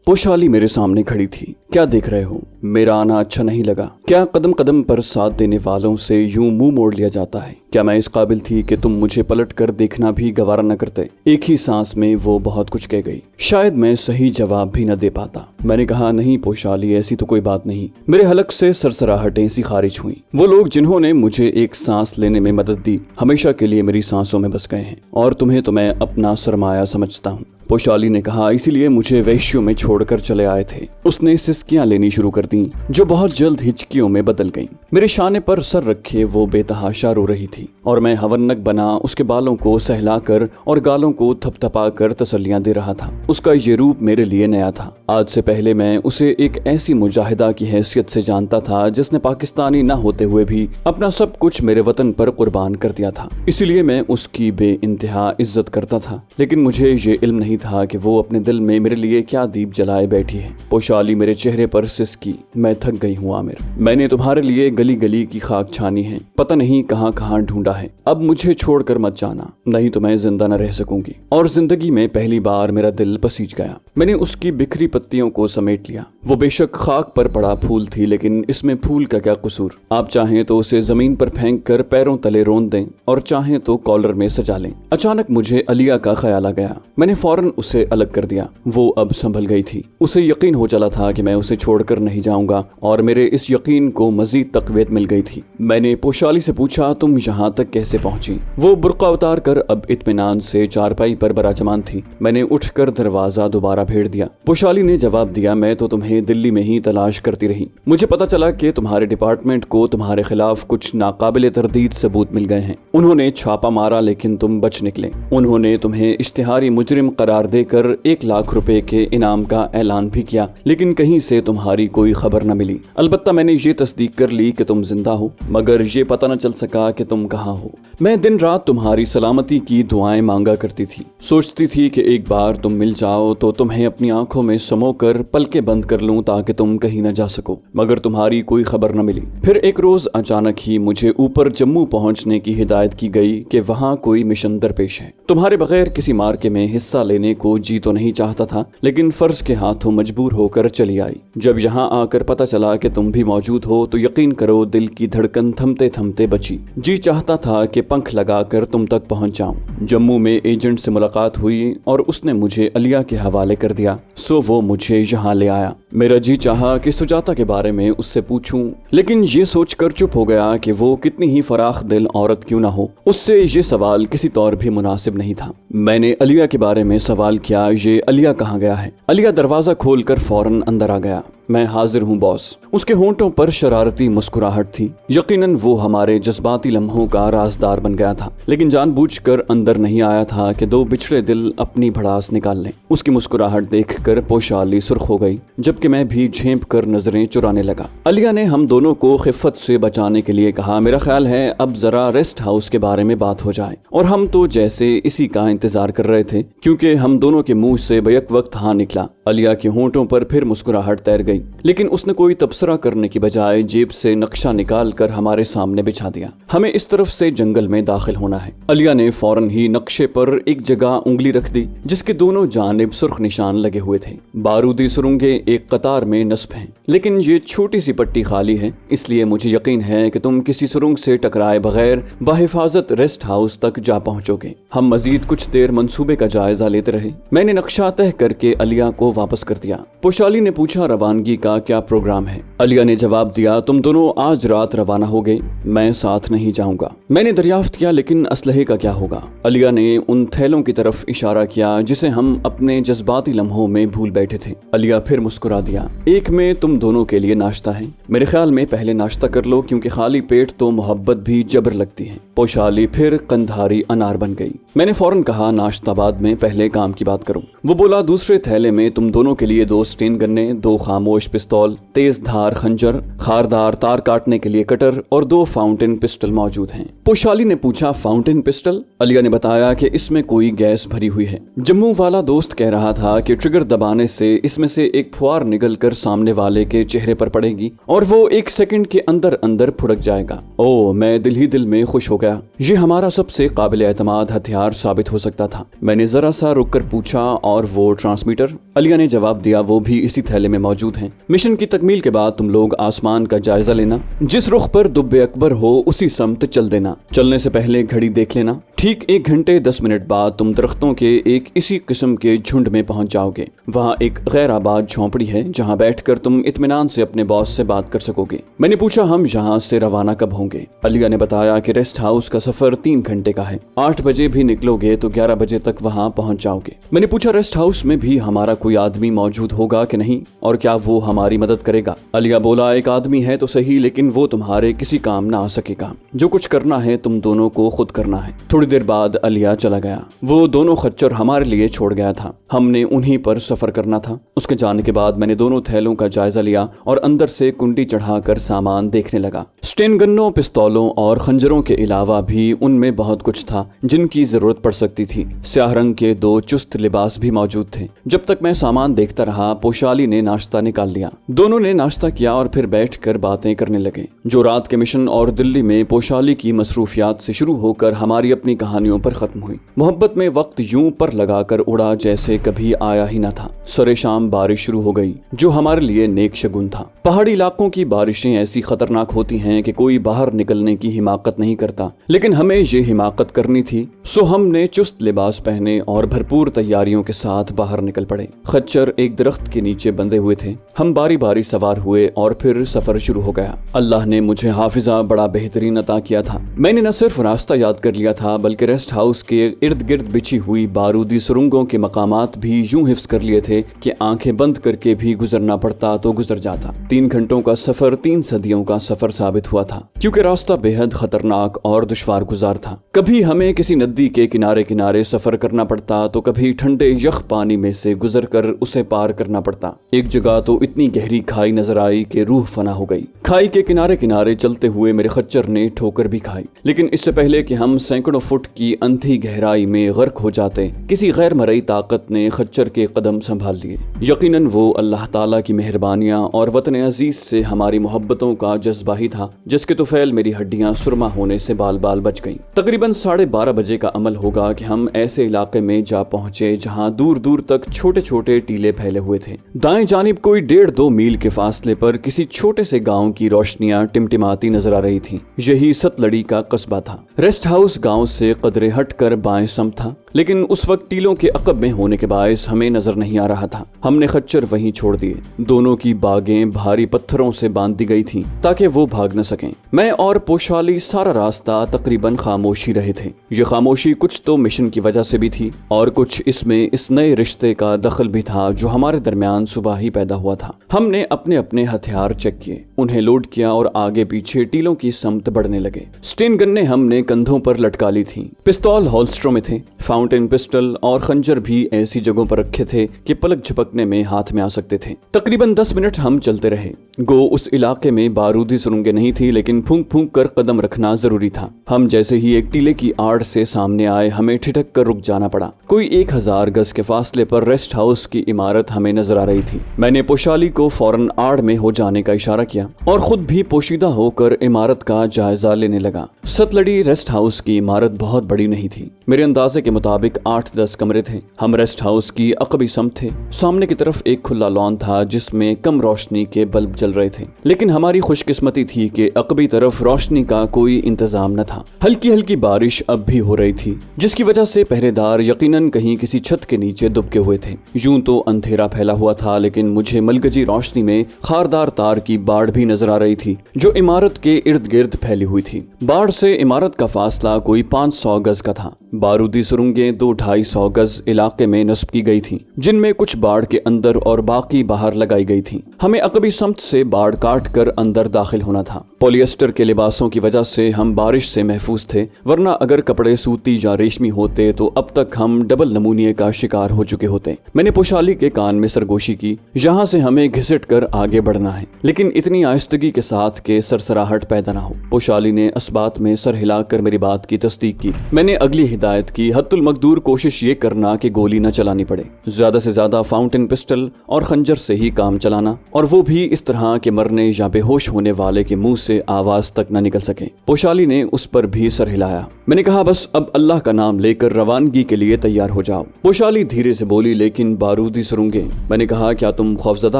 पोशाली मेरे सामने खड़ी थी। क्या देख रहे हो? मेरा आना अच्छा नहीं लगा? क्या कदम कदम पर साथ देने वालों से यूं मुंह मोड़ लिया जाता है? क्या मैं इस काबिल थी कि तुम मुझे पलट कर देखना भी गवारा न करते? एक ही सांस में वो बहुत कुछ कह गई। शायद मैं सही जवाब भी न दे पाता। मैंने कहा, नहीं पोशाली, ऐसी तो कोई बात नहीं। मेरे हलक से सरसराहटें सी खारिज हुई। वो लोग जिन्होंने मुझे एक सांस लेने में मदद दी हमेशा के लिए मेरी सांसों में बस गए हैं, और तुम्हें तो मैं अपना सरमाया समझता हूँ। पोशाली ने कहा, इसीलिए मुझे वैश्यों में छोड़कर चले आए थे। उसने सिसकियां लेनी शुरू कर दी जो बहुत जल्द हिचकियों में बदल गईं। मेरे शाने पर सर रखे वो बेतहाशा रो रही थी और मैं हवन्नक बना उसके बालों को सहलाकर और गालों को थपथपाकर तसल्लियां दे रहा था। उसका ये रूप मेरे लिए नया था। आज से पहले मैं उसे एक ऐसी मुजाहिदा की हैसियत से जानता था जिसने पाकिस्तानी न होते हुए भी अपना सब कुछ मेरे वतन पर कुर्बान कर दिया था। इसीलिए मैं उसकी बेइंतहा इज्जत करता था, लेकिन मुझे ये इल्म नहीं था कि वो अपने दिल में मेरे लिए क्या दीप जलाए बैठी है। पोशाली मेरे चेहरे पर सिसकी, मैं थक गई हूँ आमिर। मैंने तुम्हारे लिए गली गली की खाक छानी है, पता नहीं कहाँ कहाँ ढूंढा है। अब मुझे छोड़कर मत जाना, नहीं तो मैं जिंदा न रह सकूंगी। और जिंदगी में पहली बार मेरा दिल पसीज गया। मैंने उसकी बिखरी पत्तियों को समेट लिया। वो बेशक खाक पर पड़ा फूल थी, लेकिन इसमें फूल का क्या कसूर? आप चाहें तो उसे जमीन पर फेंक कर पैरों तले रोन दें और चाहें तो कॉलर में सजा लें। अचानक मुझे अलिया का ख्याल आ गया। मैंने फौरन उसे अलग कर दिया। वो अब संभल गई थी। उसे यकीन हो चला था कि मैं उसे छोड़कर नहीं जाऊंगा, और मेरे इस यकीन को मजीद तकवीत मिल गई थी। मैंने पोशाली से पूछा, तुम यहाँ तक कैसे पहुंची? वो बुर्का उतार कर अब इत्मीनान से चारपाई पर बराजमान थी। मैंने उठकर दरवाजा दोबारा भेड़ दिया। पोशाली ने जवाब दिया, मैं तो तुम्हें दिल्ली में ही तलाश करती रही। मुझे पता चला कि तुम्हारे डिपार्टमेंट को तुम्हारे खिलाफ कुछ नाकाबिले तरदीद सबूत मिल गए हैं। उन्होंने छापा मारा, लेकिन तुम बच निकले। उन्होंने तुम्हें इश्तिहारी मुजरिम करार देकर 1 लाख रुपए के इनाम का ऐलान भी किया, लेकिन कहीं से तुम्हारी कोई खबर न मिली। अलबत्ता मैंने ये तस्दीक कर ली कि तुम जिंदा हो, मगर ये पता न चल सका कि तुम कहाँ हो। मैं दिन रात तुम्हारी सलामती की दुआएं मांगा करती थी। सोचती थी कि एक बार तुम मिल जाओ तो तुम्हें अपनी आंखों में समोकर पलकें बंद कर लूं ताकि तुम कहीं न जा सको, मगर तुम्हारी कोई खबर न मिली। फिर एक रोज अचानक ही मुझे ऊपर जम्मू पहुंचने की हिदायत की गई कि वहां कोई मिशन दरपेश है। तुम्हारे बगैर किसी मार्के में हिस्सा लेने को जी तो नहीं चाहता था, लेकिन फर्ज के हाथों मजबूर होकर चली आई। जब यहाँ आकर पता चला कि तुम भी मौजूद हो तो यकीन करो दिल की धड़कन थमते थमते बची। जी चाहता था कि पंख लगाकर तुम तक पहुंच जाऊं। जम्मू में एजेंट से मुलाकात हुई और उसने मुझे अलिया के हवाले कर दिया, सो वो मुझे यहाँ ले आया। मेरा जी चाहा कि सुजाता के बारे में उससे पूछूं, लेकिन ये सोचकर चुप हो गया कि वो कितनी ही फराख दिल औरत क्यों ना हो, उससे ये सवाल किसी तौर भी मुनासिब नहीं था। मैंने अलिया के बारे में सवाल किया, ये अलिया कहाँ गया है? अलिया दरवाजा खोलकर फौरन अंदर आ गया। मैं हाजिर हूँ बॉस। उसके होंठों पर शरारती मुस्कुराहट थी। यकीनन वो हमारे जज्बाती लम्हों का राजदार बन गया था, लेकिन जानबूझकर अंदर नहीं आया था कि 2 बिछड़े दिल अपनी भड़ास निकाल लें। उसकी मुस्कुराहट देखकर पोशाली सुर्ख हो गई, जबकि मैं भी झेंप कर नजरें चुराने लगा। अलिया ने हम दोनों को खिफ़त से बचाने के लिए कहा, मेरा ख्याल है अब जरा रेस्ट हाउस के बारे में बात हो जाए। और हम तो जैसे इसी का इंतजार कर रहे थे, क्योंकि हम दोनों के मुंह से बैक वक्त हाँ निकला। अलिया के होंठों पर फिर मुस्कुराहट तैर गई, लेकिन उसने कोई तबसरा करने की बजाय जेब से नक्शा निकाल कर हमारे सामने बिछा दिया। हमें इस तरफ से जंगल में दाखिल होना है। अलिया ने फौरन ही नक्शे पर एक जगह उंगली रख दी जिसके दोनों जानिब सुर्ख निशान लगे हुए थे। बारूदी सुरंगें एक कतार में नस्ब हैं, लेकिन ये छोटी सी पट्टी खाली है, इसलिए मुझे यकीन है कि तुम किसी सुरंग से टकराए बगैर बाहिफाजत रेस्ट हाउस तक जा पहुंचोगे। हम मजीद कुछ देर मंसूबे का जायजा लेते रहे। मैंने नक्शा तय करके अलिया को वापस कर दिया। पोशाली ने पूछा, रवानगी का क्या प्रोग्राम है? अलिया ने जवाब दिया, तुम दोनों आज रात रवाना होगे, मैं साथ नहीं जाऊंगा। मैंने दरियाफ्त किया, लेकिन असलहे का क्या होगा? अलिया ने उन थैलों की तरफ इशारा किया जिसे हम अपने जज्बाती लम्हों में भूल बैठे थे। अलिया फिर मुस्कुरा दिया, एक में तुम दोनों के लिए नाश्ता है। मेरे ख्याल में पहले नाश्ता कर लो, क्योंकि खाली पेट तो मोहब्बत भी जबर लगती है। पोशाली फिर कंधारी अनार बन गई। मैंने फौरन कहा, नाश्ता बाद में, पहले काम की बात करो। वो बोला, दूसरे थैले में तुम दोनों के लिए 2 स्टेन गन्ने, 2 खामोश पिस्तौल, तेज धार खंजर, खारदार तार काटने के लिए कटर और 2 फाउंटेन पिस्टल मौजूद हैं। पोशाली ने पूछा, फाउंटेन पिस्टल? अलिया ने बताया कि इसमें कोई गैस भरी हुई है। जम्मू वाला दोस्त कह रहा था कि ट्रिगर दबाने से इसमें से एक फुआर निकल कर सामने वाले के चेहरे पर पड़ेगी और वो 1 सेकंड के अंदर अंदर फुड़क जाएगा। ओह, मैं दिल ही दिल में खुश हो गया। ये हमारा सबसे काबिल एतमाद हथियार साबित हो सकता था। मैंने जरा सा रुक कर पूछा, और वो ट्रांसमीटर? अलिया علیہ نے جواب دیا وہ بھی اسی تھیلے میں موجود ہیں۔ مشن کی تکمیل کے بعد تم لوگ آسمان کا جائزہ لینا، جس رخ پر دب اکبر ہو اسی سمت چل دینا، چلنے سے پہلے گھڑی دیکھ لینا۔ ٹھیک 1 گھنٹے 10 منٹ بعد تم درختوں کے ایک اسی قسم کے جھنڈ میں پہنچ جاؤ گے۔ وہاں ایک غیر آباد جھونپڑی ہے جہاں بیٹھ کر تم اطمینان سے اپنے باس سے بات کر سکو گے۔ میں نے پوچھا ہم یہاں سے روانہ کب ہوں گے؟ علیہ نے بتایا کہ ریسٹ ہاؤس کا سفر 3 گھنٹے کا ہے، 8 بجے بھی نکلو گے تو 11 بجے تک وہاں پہنچ جاؤ گے۔ میں نے پوچھا ریسٹ ہاؤس میں بھی ہمارا کوئی آدمی موجود ہوگا کہ نہیں اور کیا وہ ہماری مدد کرے گا؟ علیہ بولا ایک آدمی ہے تو صحیح لیکن وہ تمہارے کسی کام نہ آ سکے گا، جو کچھ کرنا ہے تم دونوں کو خود کرنا ہے۔ تھوڑی دیر بعد علیہ چلا گیا۔ وہ دونوں خچر ہمارے لیے چھوڑ گیا تھا، ہم نے انہی پر سفر کرنا تھا۔ اس کے جانے کے بعد میں نے دونوں تھیلوں کا جائزہ لیا اور اندر سے کنڈی چڑھا کر سامان دیکھنے لگا۔ سٹین گنوں، پستولوں اور خنجروں کے علاوہ بھی ان میں بہت کچھ تھا جن کی ضرورت پڑ سکتی تھی۔ سیاہ رنگ کے 2 چست لباس بھی موجود تھے۔ جب تک میں سامان دیکھتا رہا پوشالی نے ناشتہ نکال لیا۔ دونوں نے ناشتہ کیا اور پھر بیٹھ کر باتیں کرنے لگے، جو رات کے مشن اور دلی میں پوشالی کی مصروفیات سے شروع ہو کر ہماری اپنی کہانیوں پر ختم ہوئی۔ محبت میں وقت یوں پر لگا کر اڑا جیسے کبھی آیا ہی نہ تھا۔ سر شام بارش شروع ہو گئی جو ہمارے لیے نیک شگون تھا۔ پہاڑی علاقوں کی بارشیں ایسی خطرناک ہوتی ہیں کہ کوئی باہر نکلنے کی حماقت نہیں کرتا، لیکن ہمیں یہ حماقت کرنی تھی، سو ہم نے چست لباس پہنے اور بھرپور تیاریوں کے ساتھ باہر نکل پڑے۔ خچر ایک درخت کے نیچے بندھے ہوئے تھے۔ ہم باری باری سوار ہوئے اور پھر سفر شروع ہو گیا۔ اللہ نے مجھے حافظہ بڑا بہترین عطا کیا تھا۔ میں نے نہ صرف راستہ یاد کر لیا تھا بلکہ ریسٹ ہاؤس کے ارد گرد بچھی ہوئی بارودی سرنگوں کے مقامات بھی یوں حفظ کر لیے تھے کہ آنکھیں بند کر کے بھی گزرنا پڑتا تو گزر جاتا۔ 3 گھنٹوں کا سفر 3 صدیوں کا سفر ثابت ہوا تھا، کیونکہ راستہ بے حد خطرناک اور دشوار گزار تھا۔ کبھی ہمیں کسی ندی کے کنارے کنارے سفر کرنا پڑتا تو کبھی ٹھنڈے یخ پانی میں سے گزر کر اسے پار کرنا پڑتا۔ ایک جگہ تو اتنی گہری کھائی نظر آئی کہ روح فنا ہو گئی۔ کھائی کے کنارے کنارے چلتے ہوئے میرے خچر نے ٹھوکر بھی کھائی، لیکن اس سے پہلے کہ ہم سینکڑوں فٹ کی اندھی گہرائی میں غرق ہو جاتے کسی غیر مرئی طاقت نے خچر کے قدم سنبھال لیے۔ یقیناً وہ اللہ تعالیٰ کی مہربانیاں اور وطن عزیز سے ہماری محبتوں کا جذبہ ہی تھا جس کے طفیل میری ہڈیاں سرما ہونے سے بال بال بچ گئیں۔ تقریباً 12:30 بجے کا عمل ہوگا کہ ہم ایسے علاقے میں جا پہنچے جہاں دور دور تک چھوٹے چھوٹے ٹیلے پھیلے ہوئے تھے۔ دائیں جانب کوئی 1.5-2 میل کے فاصلے پر کسی چھوٹے سے گاؤں کی روشنیاں ٹمٹماتی نظر آ رہی تھیں۔ یہی ستلڑی کا قصبہ تھا۔ ریسٹ ہاؤس گاؤں سے قدرے ہٹ کر بائیں سمت تھا، لیکن اس وقت ٹیلوں کے عقب میں ہونے کے باعث ہمیں نظر نہیں آ رہا تھا۔ ہم نے خچر وہیں چھوڑ دیے۔ دونوں کی باگیں بھاری پتھروں سے باندھ دی گئی تھیں تاکہ وہ بھاگ نہ سکیں۔ میں اور پوشالی سارا راستہ تقریباً خاموش ہی رہے تھے۔ یہ خاموشی کچھ تو مشن کی وجہ سے بھی تھی اور کچھ اس میں اس نئے رشتے کا دخل بھی تھا جو ہمارے درمیان صبح ہی پیدا ہوا تھا۔ ہم نے اپنے اپنے ہتھیار چیک کیے، انہیں لوڈ کیا اور آگے پیچھے ٹیلوں کی سمت بڑھنے لگے۔ سٹین گنیں ہم نے کندھوں پر لٹکا لی تھیں، پستول ہولسٹروں میں تھے، فاؤنٹین پسٹل اور خنجر بھی ایسی جگہوں پر رکھے تھے کہ پلک جھپکنے میں ہاتھ میں آ سکتے تھے۔ تقریباً 10 منٹ ہم چلتے رہے۔ گو اس علاقے میں بارودی سرنگیں نہیں تھی لیکن پھونک پھونک کر قدم رکھنا ضروری تھا۔ ہم جیسے ہی ایک ٹیلے کی آڑ سے سامنے آئے ہمیں ٹھٹک کر رک جانا پڑا۔ کوئی 1000 گز کے فاصلے پر ریسٹ ہاؤس کی عمارت ہمیں نظر آ رہی تھی۔ میں نے پوشالی کو فوراً آڑ میں ہو جانے کا اشارہ کیا اور خود بھی پوشیدہ ہو کر عمارت کا جائزہ لینے لگا۔ ستلڑی ریسٹ ہاؤس کی عمارت بہت بڑی نہیں تھی، میرے اندازے کے مطابق 8-10 کمرے تھے۔ ہم ریسٹ ہاؤس کی عقبی سمت تھے۔ سامنے کی طرف ایک کھلا لان تھا جس میں کم روشنی کے بلب جل رہے تھے، لیکن ہماری خوش قسمتی تھی کہ عقبی طرف روشنی کا کوئی انتظام نہ تھا۔ ہلکی ہلکی بارش اب بھی ہو رہی تھی جس کی وجہ سے پہرے دار یقیناً کہیں کسی چھت کے نیچے دبکے ہوئے تھے۔ یوں تو اندھیرا پھیلا ہوا تھا لیکن مجھے ملگجی روشنی میں خاردار تار کی باڑ بھی نظر آ رہی تھی جو عمارت کے ارد گرد پھیلی ہوئی تھی۔ باڑ سے عمارت کا فاصلہ کوئی 500 گز کا تھا۔ بارودی سرنگیں 200-250 گز علاقے میں نصب کی گئی تھیں جن میں کچھ باڑ کے اندر اور باقی باہر لگائی گئی تھیں۔ ہمیں عقبی سمت سے باڑ کاٹ کر اندر داخل ہونا تھا۔ پولی ایسٹر کے لباسوں کی وجہ سے ہم بارش سے محفوظ تھے، ورنہ اگر کپڑے سوتی یا ریشمی ہوتے تو اب تک ہم ڈبل نمونیے کا شکار ہو چکے ہوتے۔ میں نے پوشالی کے کان میں سرگوشی کی، یہاں سے ہمیں گھسٹ کر آگے بڑھنا ہے لیکن اتنی آہستگی کے ساتھ کہ سرسراہٹ پیدا نہ ہو۔ پوشالی نے اسبات میں سر ہلا کر میری بات کی تصدیق کی۔ میں نے اگلی ہدایت کی، حت المغرب मकदूर कोशिश ये करना कि गोली न चलानी पड़े, ज्यादा से ज्यादा फाउंटेन पिस्टल और खंजर से ही काम चलाना, और वो भी इस तरह के मरने या बेहोश होने वाले के मुंह से आवाज तक न निकल सके। पोशाली ने उस पर भी सर हिलाया। मैंने कहा बस अब अल्लाह का नाम लेकर रवानगी के लिए तैयार हो जाओ। पोशाली धीरे से बोली, लेकिन बारूदी सुरंगें। मैंने कहा क्या तुम खौफजदा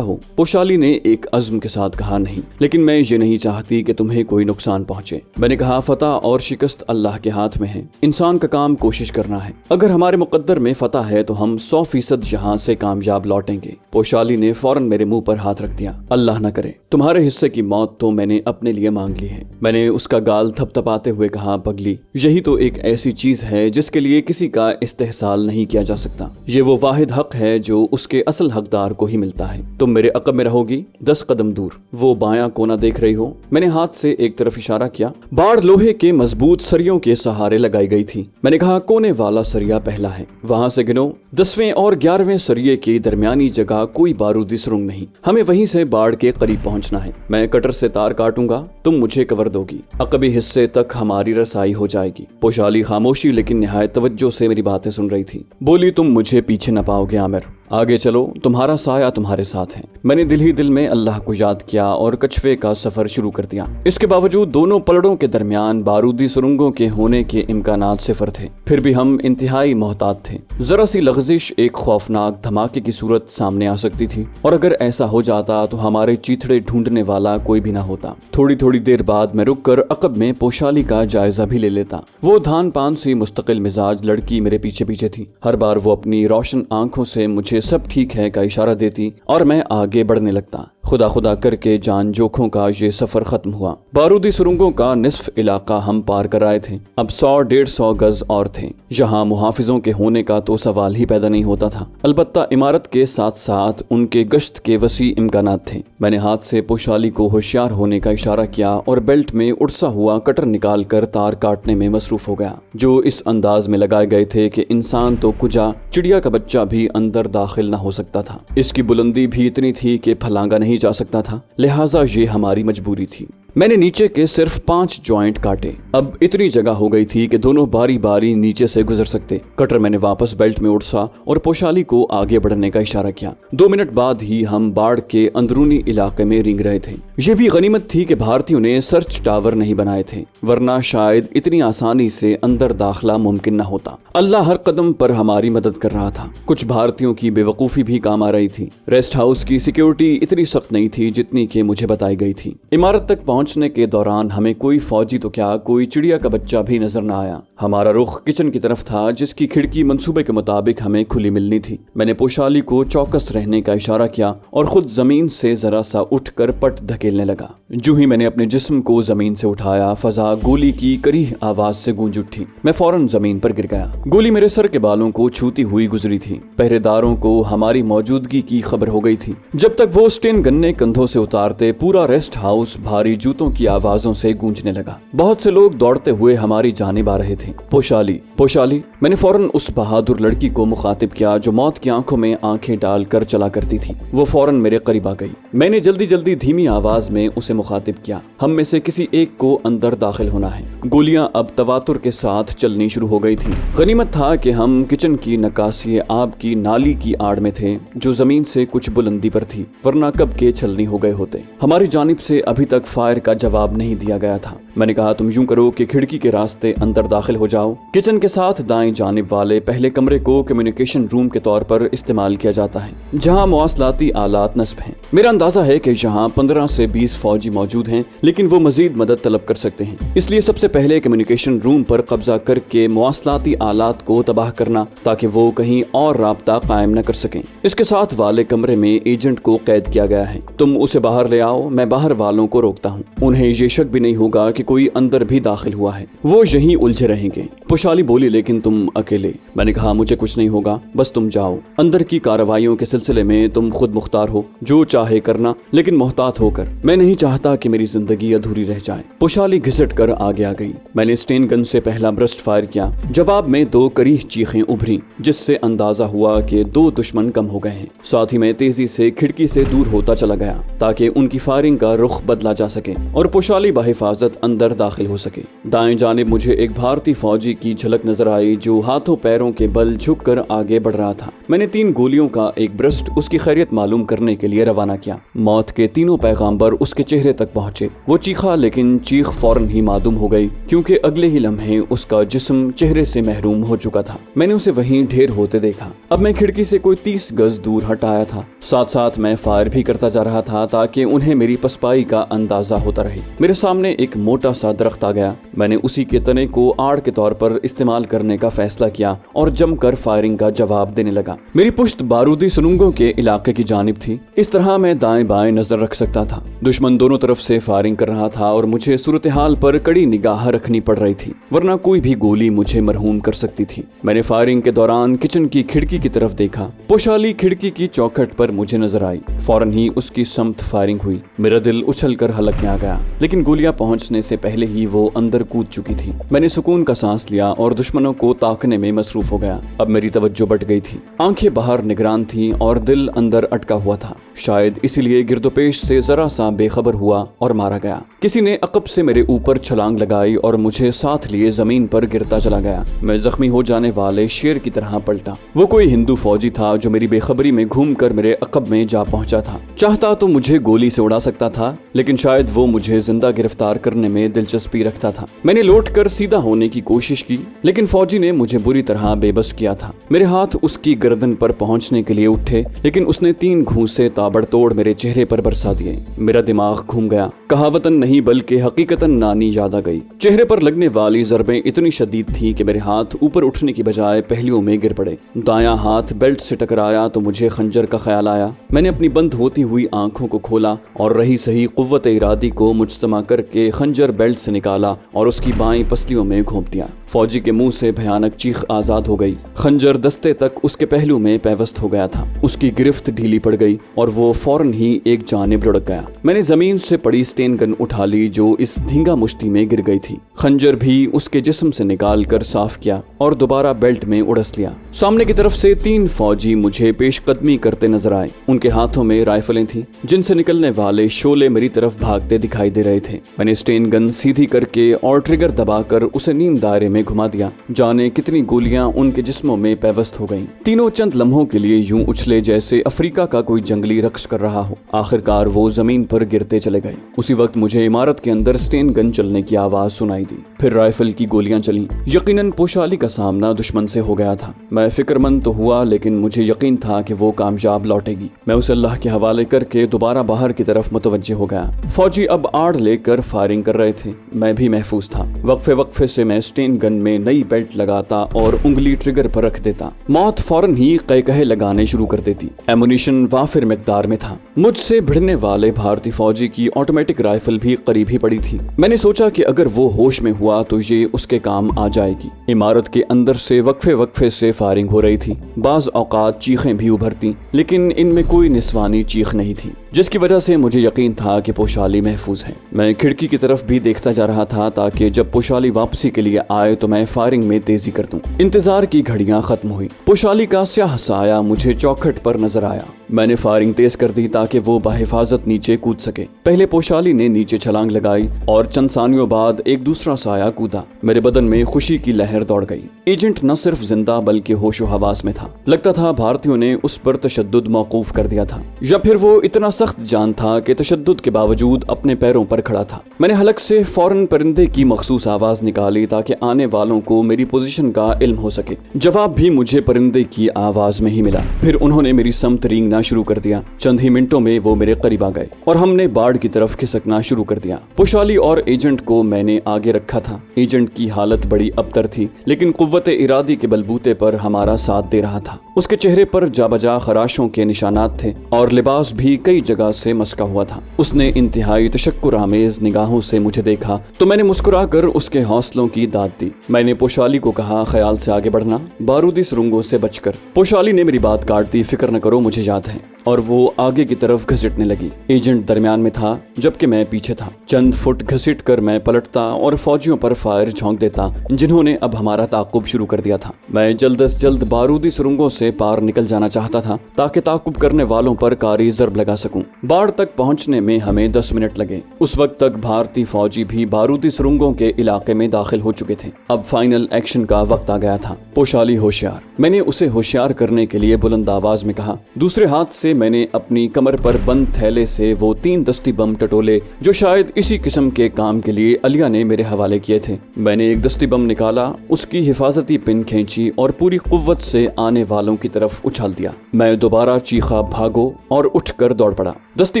हो? पोशाली ने एक अज़्म के साथ कहा नहीं, लेकिन मैं ये नहीं चाहती कि तुम्हें कोई नुकसान पहुंचे। मैंने कहा फतह और शिकस्त अल्लाह के हाथ में है, इंसान का काम कोशिश करना है। अगर हमारे मुकद्दर में फतह है तो हम 100% यहाँ से कामयाब लौटेंगे। पोशाली ने फौरन मेरे मुंह पर हाथ रख दिया। अल्लाह न करे, तुम्हारे हिस्से की मौत तो मैंने अपने लिए मांग ली है। मैंने उसका गाल थपथपाते हुए कहा, पगली, यही तो एक ऐसी चीज है जिसके लिए किसी का इस्तेहसाल नहीं किया जा सकता। ये वो वाहिद हक है जो उसके असल हकदार को ही मिलता है। तुम मेरे अक़ब में रहोगी 10 कदम दूर। वो बायां कोना देख रही हो? मैंने हाथ से एक तरफ इशारा किया। बाड़ लोहे के मजबूत सरियों के सहारे लगाई गई थी। मैंने कहा कोने वाला सरिया पहला है, वहां से गिनो। 10वें और 11वें सरिये की दरमियानी जगह कोई बारूदी सुरंग नहीं, हमें वहीं से बाड़ के करीब पहुंचना है। मैं कटर से तार काटूंगा, तुम मुझे कवर दोगी, अक़बी हिस्से तक हमारी रसाई हो जाएगी। पोशाली खामोशी लेकिन निहायत तवज्जो से मेरी बातें सुन रही थी। बोली, तुम मुझे पीछे न पाओगे आमिर, आगे चलो, तुम्हारा साया तुम्हारे साथ है। मैंने दिल ही दिल में अल्लाह को याद किया और कछवे का सफर शुरू कर दिया। इसके बावजूद दोनों पलड़ों के दरमियान बारूदी सुरंगों के होने के इम्कानात सिफर थे। फिर भी हम इंतहाई मोहतात थे। जरा सी लग़ज़िश एक खौफनाक धमाके की सूरत सामने आ सकती थी, और अगर ऐसा हो जाता तो हमारे चीथड़े ढूंढने वाला कोई भी ना होता। थोड़ी थोड़ी देर बाद मैं रुक कर अक़ब में पोशाली का जायजा भी ले लेता। वो धान पान सी मुस्तकिल मिजाज लड़की मेरे पीछे पीछे थी। हर बार वो अपनी रोशन आंखों से मुझे सब ठीक है का इशारा देती और मैं आगे बढ़ने लगता। खुदा खुदा करके जान जोखों का ये सफर खत्म हुआ। बारूदी सुरंगों का निस्फ इलाका हम पार कर आए थे। अब 100-150 गज और थे। यहाँ मुहाफिजों के होने का तो सवाल ही पैदा नहीं होता था। अलबत्ता इमारत के साथ साथ उनके गश्त के वसी इम्कानात थे। मैंने हाथ से पोशाली को होशियार होने का इशारा किया और बेल्ट में उड़सा हुआ कटर निकाल कर तार काटने में मसरूफ हो गया, जो इस अंदाज में लगाए गए थे कि इंसान तो कुजा, चिड़िया का बच्चा भी अंदर दाखिल न हो सकता था। इसकी बुलंदी भी इतनी थी कि फलांगा नहीं जा सकता था, लिहाजा ये हमारी मजबूरी थी। मैंने नीचे के सिर्फ 5 जॉइंट काटे। अब इतनी जगह हो गई थी कि दोनों बारी बारी नीचे से गुजर सकते। कटर मैंने वापस बेल्ट में उड़सा और पोशाली को आगे बढ़ने का इशारा किया। 2 मिनट बाद ही हम बाड़ के अंदरूनी इलाके में रेंग रहे थे। ये भी गनीमत थी कि भारतीयों ने सर्च टावर नहीं बनाए थे, वरना शायद इतनी आसानी से अंदर दाखिला मुमकिन न होता। अल्लाह हर कदम पर हमारी मदद कर रहा था। कुछ भारतीयों की बेवकूफ़ी भी काम आ रही थी। रेस्ट हाउस की सिक्योरिटी इतनी सख्त नहीं थी जितनी कि मुझे बताई गई थी। इमारत तक पहुंचने के दौरान हमें कोई फौजी तो क्या, कोई चिड़िया का बच्चा भी नजर न आया। हमारा रुख किचन की तरफ था, जिसकी खिड़की मंसूबे के मुताबिक हमें खुली मिलनी थी। मैंने पोशाली को चौकस रहने का इशारा किया और खुद जमीन से जरा सा उठकर पट धकेलने लगा। जो ही मैंने अपने जिस्म को जमीन से उठाया, फजा गोली की करीह आवाज से गूंज उठी। मैं फौरन जमीन पर गिर गया। गोली मेरे सर के बालों को छूती हुई गुजरी थी। पहरेदारों को हमारी मौजूदगी की खबर हो गई थी। जब तक वो स्टेन गन्ने कंधों से उतारते, पूरा रेस्ट हाउस भारी जूतों की आवाजों से गूंजने लगा। बहुत से लोग दौड़ते हुए हमारी जानिब आ रहे थे। पोशाली, पोशाली, मैंने फौरन उस बहादुर लड़की को मुखातिब किया जो मौत की आंखों में आंखें डालकर चला करती थी। वो फौरन मेरे करीब आ गई। मैंने जल्दी जल्दी धीमी आवाज में उसे मुखातिब किया, हम में से किसी एक को अंदर दाखिल होना है। गोलियां अब तवातुर के साथ चलनी शुरू हो गई थी। गनीमत था कि हम किचन की नकासी आब की नाली की आड़ में थे, जो जमीन से कुछ बुलंदी पर थी, वरना कब के छलनी हो गए होते। हमारी जानिब से अभी तक फायर का जवाब नहीं दिया गया था। मैंने कहा, तुम यूं करो कि खिड़की के रास्ते अंदर दाखिल हो जाओ। किचन के साथ दाएं जानिब वाले पहले कमरे को कम्युनिकेशन रूम के तौर पर इस्तेमाल किया जाता है, जहां मवासलाती आलात नस्ब हैं। मेरा अंदाजा है कि यहाँ 15 से 20 फौजी मौजूद हैं, लेकिन वो मजीद मदद तलब कर सकते हैं। इसलिए सबसे पहले कम्युनिकेशन रूम पर कब्जा करके मवासलाती आलात को तबाह करना, ताकि वो कहीं और राब्ता कायम न कर सकें। इसके साथ वाले कमरे में एजेंट को कैद किया गया है। तुम उसे बाहर ले आओ, मैं बाहर वालों को रोकता हूँ। उन्हें ये शक भी नहीं होगा कि कोई अंदर भी दाखिल हुआ है। वो यहीं उलझे रहेंगे। पोशाली बोली, लेकिन तुम अकेले? मैंने कहा, मुझे कुछ नहीं होगा, बस तुम जाओ। अंदर की कार्रवाइयों के सिलसिले में तुम खुद मुख्तार हो, जो चाहे करना, लेकिन मोहतात होकर। मैं नहीं चाहता कि मेरी जिंदगी अधूरी रह जाए। पोशाली घिसट कर आगे आ गई। मैंने स्टेन गन से पहला ब्रस्ट फायर किया। जवाब में 2 करीह चीखें उभरी, जिससे अंदाजा हुआ कि 2 दुश्मन कम हो गए हैं। साथ ही मैं तेजी से खिड़की से दूर होता चला गया, ताकि उनकी फायरिंग का रुख बदला जा सके और पोशाली बाहिफाजत अंदर दाखिल हो सके। दाएं जानिब मुझे एक भारतीय फौजी की झलक शख्स नजर आई जो हाथों पैरों के बल झुक कर आगे बढ़ रहा था। मैंने 3 गोलियों का एक ब्रस्ट उसकी खैरियत मालूम करने के लिए रवाना किया। मौत के तीनों पैगाम्बर उसके चेहरे तक पहुंचे। वो चीखा, लेकिन चीख फौरन ही मादूम हो गई क्योंकि अगले ही लम्हे उसका जिस्म चेहरे से महरूम हो चुका था। मैंने उसे वहीं ढेर होते देखा। अब मैं खिड़की से कोई 30 गज दूर हट आया था। साथ साथ मैं फायर भी करता जा रहा था ताकि उन्हें मेरी पसपाई का अंदाजा होता रहे। मेरे सामने एक मोटा सा दरख्त आ गया। मैंने उसी के तने को आड़ के तौर पर इस्तेमाल करने का फैसला किया और जमकर फायरिंग का जवाब देने लगा। मेरी पुश्त बारूदी सुरंगों के इलाके की जानिब थी। इस तरह मैं दाएं बाएं नजर रख सकता था। दुश्मन दोनों तरफ से फायरिंग कर रहा था और मुझे सूरत हाल पर कड़ी निगाह रखनी पड़ रही थी, वरना कोई भी गोली मुझे मरहूम कर सकती थी। मैंने फायरिंग के दौरान किचन की खिड़की की तरफ देखा। पोशाली खिड़की की चौखट पर मुझे नजर आई। फौरन ही उसकी समत फायरिंग हुई। मेरा दिल उछल कर हलक में आ गया, लेकिन गोलियां पहुंचने से पहले ही वो अंदर कूद चुकी थी। मैंने सुकून का सांस लिया और दुश्मनों को ताकने में मसरूफ हो गया। अब मेरी तवज्जो बट गई थी। आंखें बाहर निगरान थी और दिल अंदर अटका हुआ था। शायद इसीलिए गिरदोपेश से जरा सा बेखबर हुआ और मारा गया। किसी ने अकब से मेरे ऊपर छलांग लगाई और मुझे साथ लिए जमीन पर गिरता चला गया। मैं जख्मी हो जाने वाले शेर की तरह पलटा। वो कोई हिंदू फौजी था जो मेरी बेखबरी में घूमकर मेरे अकब में जा पहुंचा था। चाहता तो मुझे गोली से उड़ा सकता था, लेकिन शायद वो मुझे जिंदा गिरफ्तार करने में दिलचस्पी रखता था। मैंने लौटकर सीधा होने की कोशिश की, लेकिन फौजी ने मुझे बुरी तरह बेबस किया था। मेरे हाथ उसकी गर्दन पर पहुंचने के लिए उठे, लेकिन उसने 3 घूंसे ताबड़तोड़ मेरे चेहरे पर बरसा दिए। मेरा दिमाग घूम गया। कहावतन नहीं बल्कि हकीकतन नानी याद आ गई। चेहरे पर लगने वाली ज़रबें इतनी शदीद थी कि मेरे हाथ ऊपर उठने की बजाय पहलियों में गिर पड़े। दायां हाथ बेल्ट से टकराया तो मुझे खंजर का ख्याल आया। मैंने अपनी बंद होती हुई आंखों को खोला और रही सही कुव्वत इरादी को मुज्तमा करके खंजर बेल्ट से निकाला और उसकी बाएं पसलियों में घोंप दिया। फौजी के मुंह से भयानक चीख आजाद हो गई। खंजर दस्ते तक उसके पहलू में पैवस्त हो गया था। उसकी गिरफ्त ढीली पड़ गई और वो फौरन ही एक जानिब लुढ़क गया। मैंने जमीन से पड़ी स्टेन गन उठा ली जो इस धींगा मुश्ती में गिर गई थी। खंजर भी उसके जिस्म से निकाल कर साफ किया और दोबारा बेल्ट में उड़स लिया। सामने की तरफ से 3 फौजी मुझे पेशकदमी करते नजर आए। उनके हाथों में राइफलें थीं, जिनसे निकलने वाले शोले मेरी तरफ भागते दिखाई दे रहे थे। मैंने स्टेन गन सीधी करके और ट्रिगर दबाकर उसे नीम दायरे में घुमा दिया। जाने कितनी गोलियां उनके जिस्मों में पैवस्त हो गईं। तीनों चंद लम्हों के लिए यूं उछले जैसे अफ्रीका का कोई जंगली रक्स कर रहा हो। आखिरकार वो जमीन पर गिरते चले गए। उसी वक्त मुझे इमारत के अंदर स्टेन गन चलने की आवाज सुनाई दी। फिर राइफल की गोलियां चलीं। यकीनन पोशाली का सामना दुश्मन से हो गया था। मैं फिक्रमंद तो हुआ, लेकिन मुझे यकीन था कि वो कामयाब लौटेगी। मैं उसे अल्लाह के हवाले करके दोबारा बाहर की तरफ मुतवज्जे हो गया। फौजी अब आड़ लेकर फायरिंग कर रहे थे। मैं भी महफूज था। वक्फे वक्फे से मैं स्टेन गन में नई बेल्ट लगाता और उंगली ट्रिगर पर रख देता। मौत फौरन ही कहे लगाने शुरू कर देती। एमुनिशन वाफिर मिकदार में था। मुझसे भिड़ने वाले भारतीय फौजी की ऑटोमेटिक राइफल भी करीब ही पड़ी थी। मैंने सोचा कि अगर वो होश में हुआ तो ये उसके काम आ जाएगी। इमारत के अंदर से वक्फे वक्फे से फायरिंग हो रही थी। बाज औकात चीखें भी उभरती, लेकिन इनमें कोई निस्वानी चीख नहीं थी, जिसकी वजह से मुझे यकीन था कि पोशाली महफूज है। मैं खिड़की की तरफ भी देखता जा रहा था ताकि जब पोशाली वापसी के लिए आए तो मैं फायरिंग में तेजी कर दूं। इंतजार की घड़ियां खत्म हुई। पोशाली का स्याह साया मुझे चौखट पर नजर आया। मैंने फायरिंग तेज कर दी ताकि वो बाहिफाजत नीचे कूद सके। पहले पोशाली ने नीचे छलांग लगाई और चंद सानियों बाद एक दूसरा साया कूदा। मेरे बदन में खुशी की लहर दौड़ गई। एजेंट न सिर्फ जिंदा बल्कि होशो हवास में था। लगता था भारतीयों ने उस पर तशद्दुद मौकूफ कर दिया था, या फिर वो इतना सख्त जान था कि तशद्दुद के बावजूद अपने पैरों पर खड़ा था। मैंने हलक से फौरन परिंदे की मखसूस आवाज निकाली ताकि आने वालों को मेरी पोजीशन का इल्म हो सके। जवाब भी मुझे परिंदे की आवाज में ही मिला। फिर उन्होंने मेरी समत रेंगना शुरू कर दिया। चंद ही मिनटों में वो मेरे करीब आ गए और हमने बाढ़ की तरफ खिसकना शुरू कर दिया। पोशाली और एजेंट को मैंने आगे रखा था। एजेंट की हालत बड़ी अबतर थी, लेकिन कुव्वत इरादी के बलबूते पर हमारा साथ दे रहा था। उसके चेहरे पर जाबजा खराशों के निशानात थे और लिबास भी कई जगह से मस्का हुआ था। उसने इंतहाई तशक्कुर आमेज निगाहों से मुझे देखा तो मैंने मुस्कुराकर उसके हौसलों की दाद दी। मैंने पोशाली को कहा, ख्याल से आगे बढ़ना, बारूदी सुरंगों से बचकर। पोशाली ने मेरी बात काट दी, फिक्र न करो, मुझे याद है। اور وہ آگے کی طرف گھسٹنے لگی۔ ایجنٹ درمیان میں تھا جبکہ میں پیچھے تھا۔ چند فٹ گھسٹ کر میں پلٹتا اور فوجیوں پر فائر جھونک دیتا جنہوں نے اب ہمارا تعاقب شروع کر دیا تھا۔ میں جلد از جلد بارودی سرنگوں سے پار نکل جانا چاہتا تھا تاکہ تعاقب کرنے والوں پر کاری ضرب لگا سکوں۔ باڑ تک پہنچنے میں ہمیں 10 منٹ لگے۔ اس وقت تک بھارتی فوجی بھی بارودی سرنگوں کے علاقے میں داخل ہو چکے تھے۔ اب فائنل ایکشن کا وقت آ گیا تھا۔ پوشالی ہوشیار، میں نے اسے ہوشیار کرنے کے لیے بلند آواز میں کہا۔ دوسرے ہاتھ سے میں نے اپنی کمر پر بند تھیلے سے وہ 3 دستی بم ٹٹولے جو شاید اسی قسم کے کام کے لیے علیہ نے میرے حوالے کیے تھے۔ میں نے ایک دستی بم نکالا، اس کی حفاظتی پن کھینچی اور پوری قوت سے آنے والوں کی طرف اچھال دیا۔ میں دوبارہ چیخا بھاگو اور اٹھ کر دوڑ پڑا۔ دستی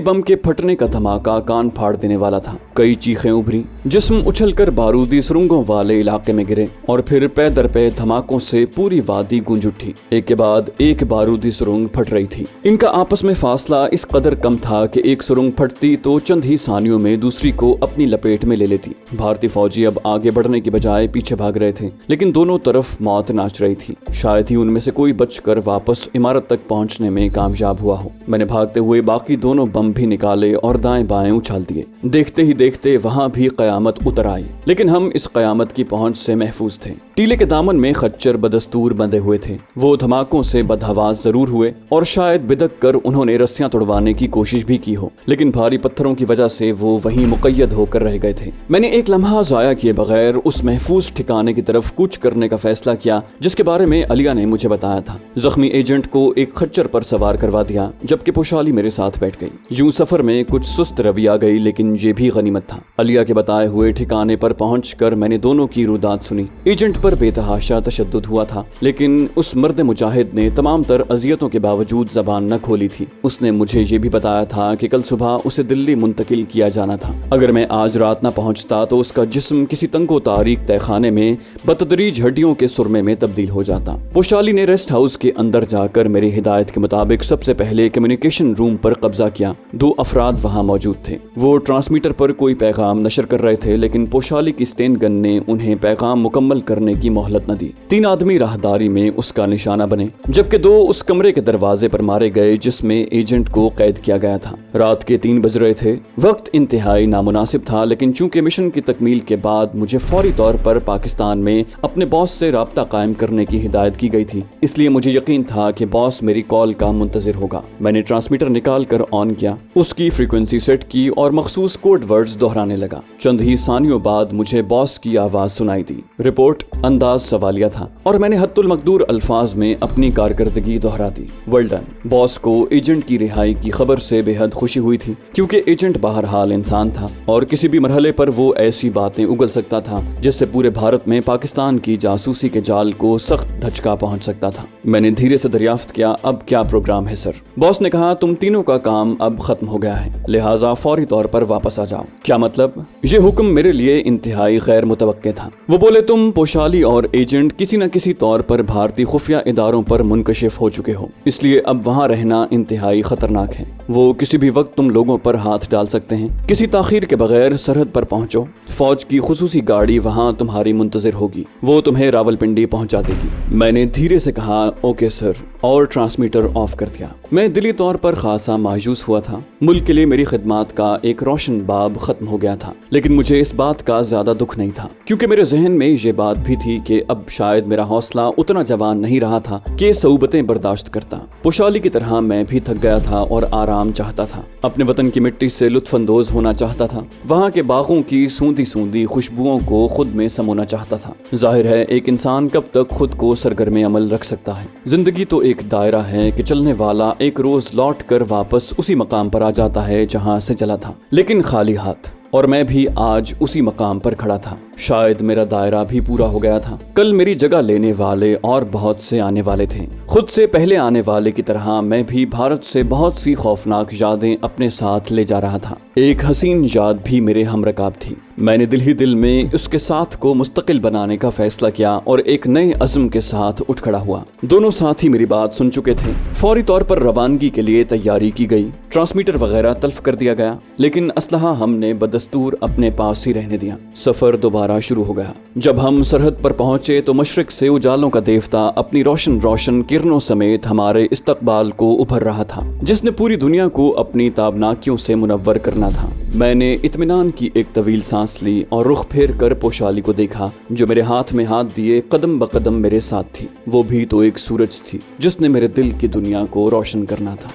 بم کے پھٹنے کا دھماکہ کان پھاڑ دینے والا تھا۔ کئی چیخیں ابھری، جسم اچھل کر بارودی سرنگوں والے علاقے میں گرے اور پھر پے در پے دھماکوں سے پوری وادی گونج اٹھی۔ ایک کے بعد ایک بارودی سرنگ پھٹ رہی تھی۔ ان کا آپس میں فاصلہ اس قدر کم تھا کہ ایک سرنگ پھٹتی تو چند ہی ثانیوں میں دوسری کو اپنی لپیٹ میں لے لیتی۔ بھارتی فوجی اب آگے بڑھنے کی بجائے پیچھے بھاگ رہے تھے، لیکن دونوں طرف موت ناچ رہی تھی۔ شاید ہی ان میں سے کوئی بچ کر واپس عمارت تک پہنچنے میں کامیاب ہوا ہو۔ میں نے بھاگتے ہوئے باقی دونوں بم بھی نکالے اور دائیں بائیں اچھال دیے۔ دیکھتے ہی دیکھتے وہاں بھی قیامت اتر آئی، لیکن ہم اس قیامت کی پہنچ سے محفوظ تھے۔ ٹیلے کے دامن میں خچر بدستور بندھے ہوئے تھے۔ وہ دھماکوں سے بدحواس ضرور ہوئے اور شاید بدک کر انہوں نے رسیاں توڑوانے کی کوشش بھی کی ہو، لیکن بھاری پتھروں کی وجہ سے وہ وہیں مقید ہو کر رہ گئے تھے۔ میں نے ایک لمحہ ضائع کیے بغیر اس محفوظ ٹھکانے کی طرف کوچ کرنے کا فیصلہ کیا جس کے بارے میں علیہ نے مجھے بتایا تھا۔ زخمی ایجنٹ کو ایک خچر پر سوار کروا دیا جبکہ پوشالی میرے ساتھ بیٹھ گئی۔ یوں سفر میں کچھ سست روی آ گئی، لیکن یہ بھی غنیمت تھا۔ علیہ کے بتائے ہوئے ٹھکانے پر پہنچ کر میں نے دونوں کی روداد سنی۔ ایجنٹ پر بے تحاشا تشدد ہوا تھا، لیکن اس مرد مجاہد نے تمام تر اذیتوں کے باوجود زبان نہ کھولی تھی۔ اس نے مجھے یہ بھی بتایا تھا کہ کل صبح اسے دلی منتقل کیا جانا تھا۔ اگر میں آج رات نہ پہنچتا تو اس کا جسم کسی تنگ و تاریک تہہ خانے میں بتدریج ہڈیوں کے سرمے میں تبدیل ہو جاتا۔ پوشالی نے ریسٹ ہاؤس کے اندر جا کر میری ہدایت کے مطابق سب سے پہلے کمیونیکیشن روم پر قبضہ کیا۔ 2 افراد وہاں موجود تھے۔ وہ ٹرانسمیٹر پر کوئی پیغام نشر کر رہے تھے، لیکن پوشالی کی اسٹین گن نے انہیں پیغام مکمل کرنے کی مہلت نہ دی۔ 3 آدمی راہداری میں اس کا نشانہ بنے، جبکہ 2 اس کمرے کے دروازے پر مارے گئے جس میں ایجنٹ کو قید کیا گیا تھا۔ رات کے 3 بج رہے تھے۔ وقت انتہائی نامناسب تھا، لیکن چونکہ مشن کی تکمیل کے بعد مجھے فوری طور پر پاکستان میں اپنے باس سے رابطہ قائم کرنے کی ہدایت کی گئی تھی، اس لیے مجھے یقین تھا کہ باس میری کال کا منتظر ہوگا۔ میں نے ٹرانسمیٹر نکال کر آن کیا، اس کی فریکوینسی سیٹ کی اور مخصوص کوڈ ورڈز دہرانے لگا۔ چند ہی ثانیوں بعد مجھے باس کی آواز سنائی دی۔ رپورٹ انداز سوالیہ تھا اور میں نے حد المقدور الفاظ میں اپنی کارکردگی دہرا دی۔ Well done. باس کو ایجنٹ کی رہائی کی خبر سے بے حد خوشی ہوئی تھی، کیونکہ ایجنٹ بہرحال انسان تھا اور کسی بھی مرحلے پر وہ ایسی باتیں اگل سکتا تھا جس سے پورے بھارت میں پاکستان کی جاسوسی کے جال کو سخت دھچکا پہنچ سکتا تھا۔ میں نے دھیرے سے دریافت کیا، اب کیا پروگرام ہے سر؟ باس نے کہا، تم تینوں کا کام اب ختم ہو گیا ہے، لہٰذا فوری طور پر واپس آ جاؤ۔ کیا مطلب؟ یہ حکم میرے لیے انتہائی غیر متوقع تھا۔ وہ بولے، تم پوشالی اور ایجنٹ کسی نہ کسی طور پر بھارتی خفیہ اداروں پر منکشف ہو چکے ہو، اس لیے اب وہاں رہنا انتہائی خطرناک ہے۔ وہ کسی بھی وقت تم لوگوں پر ہاتھ ڈال سکتے ہیں۔ کسی تاخیر کے بغیر سرحد پر پہنچو، فوج کی خصوصی گاڑی وہاں تمہاری منتظر ہوگی، وہ تمہیں راولپنڈی پہنچا دے گی۔ میں نے دھیرے سے کہا، اوکے سر، اور ٹرانسمیٹر آف کر دیا۔ میں دلی طور پر خاصا مایوس ہوا تھا۔ ملک کے لیے میری خدمات کا ایک روشن باب ختم ہو گیا تھا، لیکن مجھے اس بات کا زیادہ دکھ نہیں تھا، کیونکہ میرے ذہن میں یہ بات بھی تھی کہ اب شاید میرا حوصلہ اتنا جوان نہیں رہا تھا کہ صعوبتیں برداشت کرتا۔ پوشالی کی طرح میں بھی تھک گیا تھا اور آرام چاہتا تھا، اپنے وطن کی مٹی سے لطف اندوز ہونا چاہتا تھا، وہاں کے باغوں کی سوندھی سوندھی خوشبوؤں کو خود میں سمونا چاہتا تھا۔ ظاہر ہے ایک انسان کب تک خود کو سرگرم عمل رکھ سکتا ہے؟ زندگی تو ایک دائرہ ہے کہ چلنے والا ایک روز لوٹ کر واپس اسی مقام پر آ جاتا ہے جہاں سے چلا تھا، لیکن خالی ہاتھ۔ اور میں بھی آج اسی مقام پر کھڑا تھا۔ شاید میرا دائرہ بھی پورا ہو گیا تھا۔ کل میری جگہ لینے والے اور بہت سے آنے والے تھے۔ خود سے پہلے آنے والے کی طرح میں بھی بھارت سے بہت سی خوفناک یادیں اپنے ساتھ لے جا رہا تھا۔ ایک حسین یاد بھی میرے ہمرکاب تھی۔ میں نے دل ہی دل میں اس کے ساتھ کو مستقل بنانے کا فیصلہ کیا اور ایک نئے عزم کے ساتھ اٹھ کھڑا ہوا۔ دونوں ساتھی میری بات سن چکے تھے۔ فوری طور پر روانگی کے لیے تیاری کی گئی۔ ٹرانسمیٹر وغیرہ تلف کر دیا گیا، لیکن اسلحہ ہم نے بدستور اپنے پاس ہی رہنے دیا۔ سفر دوبارہ दोबारा शुरू हो गया। जब हम सरहद पर पहुंचे तो मशरिक से उजालों का देवता अपनी रोशन रोशन किरणों समेत हमारे इस्तकबाल को उभर रहा था, जिसने पूरी दुनिया को अपनी ताबनाकियों से मुनव्वर करना था। मैंने इत्मीनान की एक तवील सांस ली और रुख फेर कर पोशाली को देखा, जो मेरे हाथ में हाथ दिए कदम ब कदम मेरे साथ थी। वो भी तो एक सूरज थी जिसने मेरे दिल की दुनिया को रोशन करना था।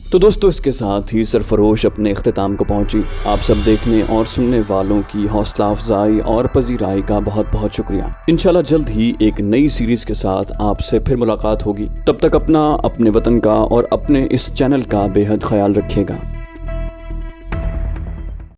तो दोस्तों, इसके साथ ही सरफरोश अपने इख्तिताम को पहुंची। आप सब देखने और सुनने वालों की हौसला अफजाई और पजीराई का बहुत बहुत शुक्रिया। इंशाल्लाह जल्द ही एक नई सीरीज के साथ आपसे फिर मुलाकात होगी। तब तक अपना, अपने वतन का और अपने इस चैनल का बेहद ख्याल रखिएगा।